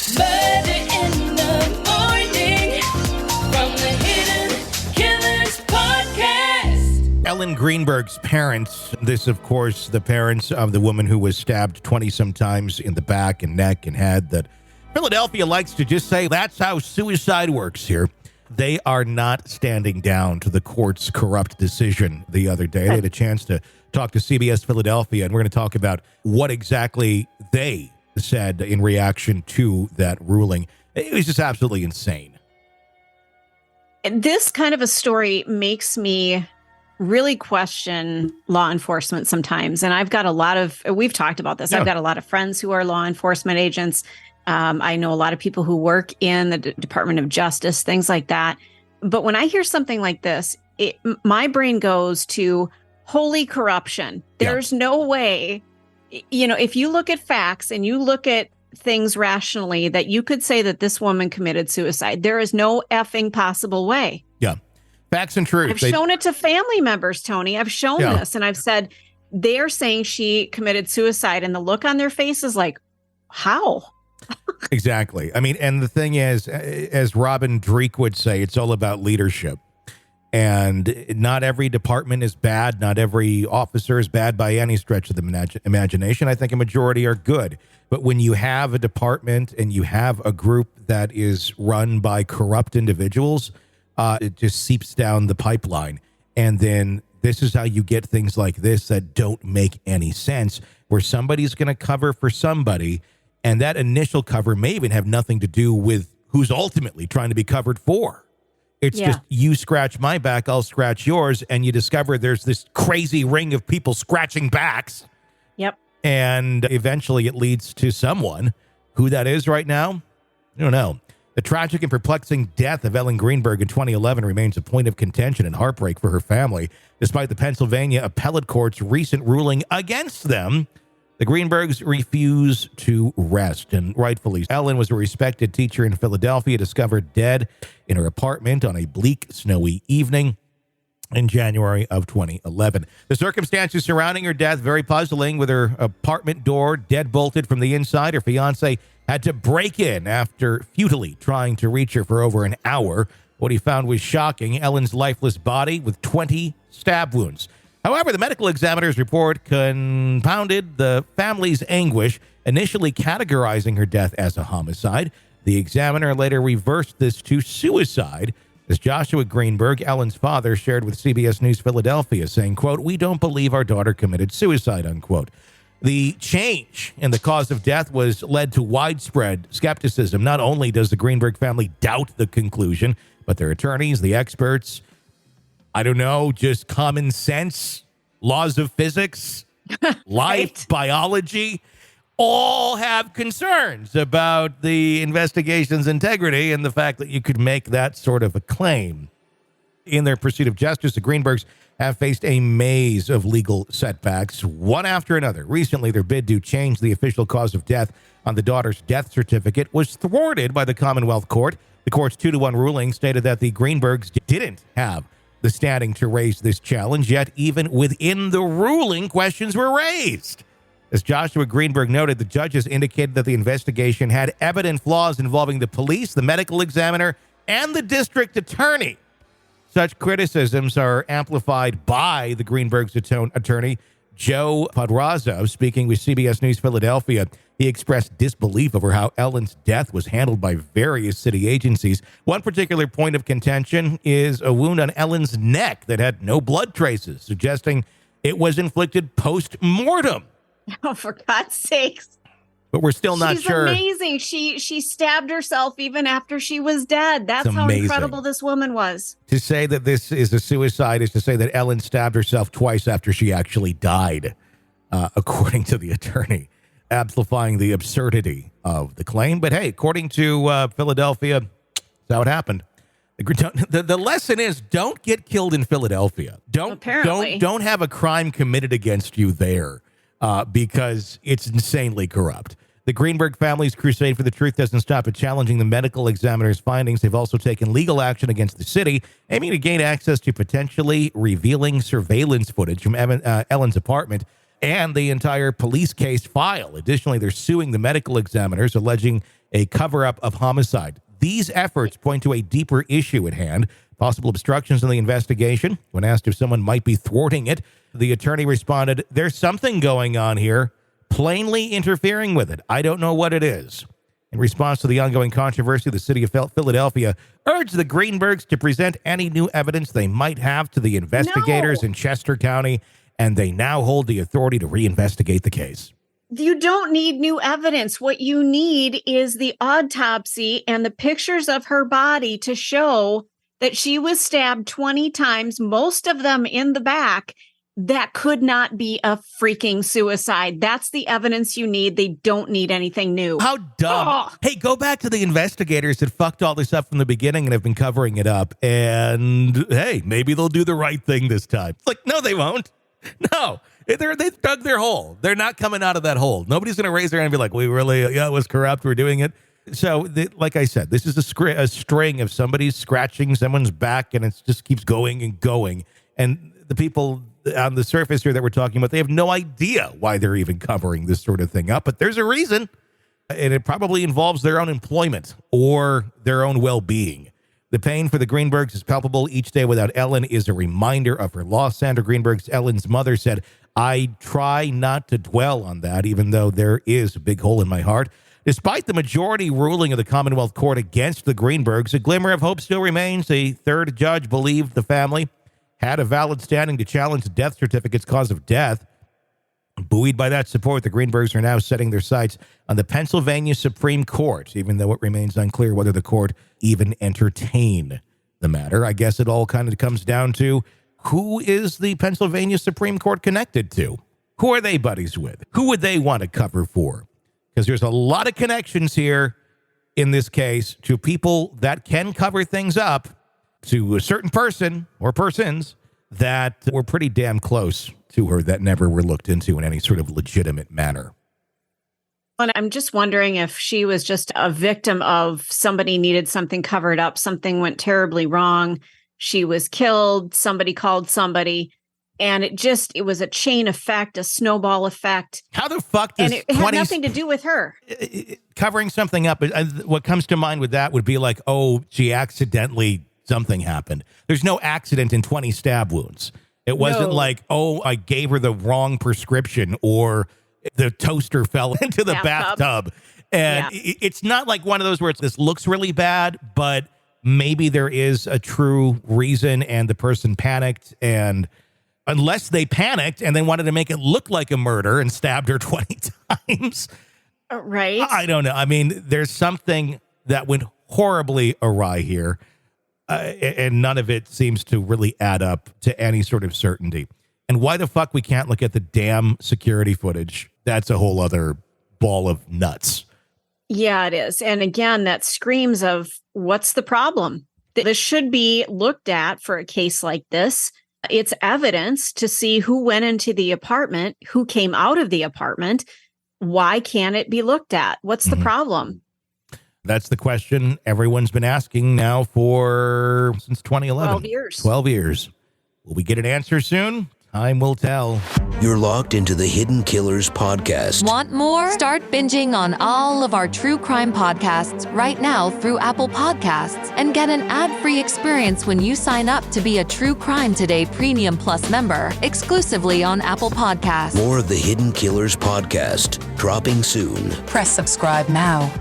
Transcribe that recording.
Murder in the morning from the Hidden Killers podcast. Ellen Greenberg's parents, this, of course, the parents of the woman who was stabbed 20-some times in the back and neck and head, that Philadelphia likes to just say that's how suicide works here. They are not standing down to the court's corrupt decision the other day. They had a chance to talk to CBS Philadelphia, and we're going to talk about what exactly they said in reaction to that ruling. It was just absolutely insane. This kind of a story makes me really question law enforcement sometimes. And I've got we've talked about this. Yeah. I've got a lot of friends who are law enforcement agents. I know a lot of people who work in the Department of Justice, things like that. But when I hear something like this, my brain goes to holy corruption. There's no way, if you look at facts and you look at things rationally, that you could say that this woman committed suicide. There is no effing possible way. Yeah. Facts and truth. I've shown it to family members, Tony. I've shown this and I've said, they're saying she committed suicide. And the look on their face is like, how? Exactly. I mean, and the thing is, as Robin Dreek would say, it's all about leadership. And not every department is bad. Not every officer is bad by any stretch of the imagination. I think a majority are good. But when you have a department and you have a group that is run by corrupt individuals, it just seeps down the pipeline. And then this is how you get things like this that don't make any sense, where somebody's going to cover for somebody. And that initial cover may even have nothing to do with who's ultimately trying to be covered for. It's just you scratch my back, I'll scratch yours. And you discover there's this crazy ring of people scratching backs. Yep. And eventually it leads to someone. Who that is right now, I don't know. The tragic and perplexing death of Ellen Greenberg in 2011 remains a point of contention and heartbreak for her family, despite the Pennsylvania appellate court's recent ruling against them. The Greenbergs refuse to rest, and rightfully. Ellen was a respected teacher in Philadelphia, discovered dead in her apartment on a bleak, snowy evening in January of 2011. The circumstances surrounding her death very puzzling, with her apartment door deadbolted from the inside. Her fiancé had to break in after futilely trying to reach her for over an hour. What he found was shocking: Ellen's lifeless body with 20 stab wounds. However, the medical examiner's report compounded the family's anguish, initially categorizing her death as a homicide. The examiner later reversed this to suicide, as Joshua Greenberg, Ellen's father, shared with CBS News Philadelphia, saying, quote, "We don't believe our daughter committed suicide," unquote. The change in the cause of death was led to widespread skepticism. Not only does the Greenberg family doubt the conclusion, but their attorneys, the experts, I don't know, just common sense, laws of physics, life, biology, all have concerns about the investigation's integrity and the fact that you could make that sort of a claim. In their pursuit of justice, the Greenbergs have faced a maze of legal setbacks, one after another. Recently, their bid to change the official cause of death on the daughter's death certificate was thwarted by the Commonwealth Court. The court's 2-1 ruling stated that the Greenbergs didn't have the standing to raise this challenge, yet even within the ruling, questions were raised. As Joshua Greenberg noted, the judges indicated that the investigation had evident flaws involving the police, the medical examiner, and the district attorney. Such criticisms are amplified by the Greenberg's attorney, Joe Podrazzo, speaking with CBS News Philadelphia. He expressed disbelief over how Ellen's death was handled by various city agencies. One particular point of contention is a wound on Ellen's neck that had no blood traces, suggesting it was inflicted post-mortem. Oh, for God's sakes. But we're still not sure. She's amazing. She stabbed herself even after she was dead. That's how incredible this woman was. To say that this is a suicide is to say that Ellen stabbed herself twice after she actually died, according to the attorney, amplifying the absurdity of the claim. But hey, according to Philadelphia, that's how it happened. The lesson is, don't get killed in Philadelphia. Don't have a crime committed against you there, because it's insanely corrupt. The Greenberg family's crusade for the truth doesn't stop at challenging the medical examiner's findings. They've also taken legal action against the city, aiming to gain access to potentially revealing surveillance footage from Ellen's apartment. and the entire police case file. Additionally, they're suing the medical examiners, alleging a cover-up of homicide. These efforts point to a deeper issue at hand, possible obstructions in the investigation. When asked if someone might be thwarting it, the attorney responded, "There's something going on here, plainly interfering with it. I don't know what it is." In response to the ongoing controversy, the city of Philadelphia urged the Greenbergs to present any new evidence they might have to the investigators in Chester County, and they now hold the authority to reinvestigate the case. You don't need new evidence. What you need is the autopsy and the pictures of her body to show that she was stabbed 20 times, most of them in the back. That could not be a freaking suicide. That's the evidence you need. They don't need anything new. How dumb. Oh. Hey, go back to the investigators that fucked all this up from the beginning and have been covering it up. And hey, maybe they'll do the right thing this time. It's like, no, they won't. No, they've dug their hole. They're not coming out of that hole. Nobody's going to raise their hand and be like, it was corrupt. We're doing it. So, like I said, this is a string of somebody scratching someone's back, and it just keeps going and going. And the people on the surface here that we're talking about, they have no idea why they're even covering this sort of thing up, but there's a reason, and it probably involves their own employment or their own well-being. The pain for the Greenbergs is palpable. Each day without Ellen is a reminder of her loss. Sandra Greenberg's Ellen's mother said, "I try not to dwell on that, even though there is a big hole in my heart." Despite the majority ruling of the Commonwealth Court against the Greenbergs, a glimmer of hope still remains. A third judge believed the family had a valid standing to challenge the death certificate's cause of death. Buoyed by that support, the Greenbergs are now setting their sights on the Pennsylvania Supreme Court, even though it remains unclear whether the court even entertain the matter. I guess it all kind of comes down to who is the Pennsylvania Supreme Court connected to? Who are they buddies with? Who would they want to cover for? Because there's a lot of connections here in this case to people that can cover things up, to a certain person or persons that were pretty damn close to her that never were looked into in any sort of legitimate manner. And I'm just wondering if she was just a victim of somebody needed something covered up, something went terribly wrong, she was killed, somebody called somebody, and it was a chain effect, a snowball effect. How the fuck does and it had nothing to do with her. Covering something up, what comes to mind with that would be like, oh, she accidentally, something happened. There's no accident in 20 stab wounds. It wasn't like, oh, I gave her the wrong prescription or the toaster fell into the bathtub. And it's not like one of those where this looks really bad, but maybe there is a true reason and the person panicked. And unless they panicked and they wanted to make it look like a murder and stabbed her 20 times. Right. I don't know. I mean, there's something that went horribly awry here. And none of it seems to really add up to any sort of certainty. And why the fuck we can't look at the damn security footage? That's a whole other ball of nuts. Yeah, it is. And again, that screams of what's the problem? This should be looked at for a case like this. It's evidence to see who went into the apartment, who came out of the apartment. Why can't it be looked at? What's the problem? That's the question everyone's been asking now since 2011. 12 years. 12 years. Will we get an answer soon? Time will tell. You're locked into the Hidden Killers podcast. Want more? Start binging on all of our true crime podcasts right now through Apple Podcasts and get an ad-free experience when you sign up to be a True Crime Today Premium Plus member exclusively on Apple Podcasts. More of the Hidden Killers podcast dropping soon. Press subscribe now.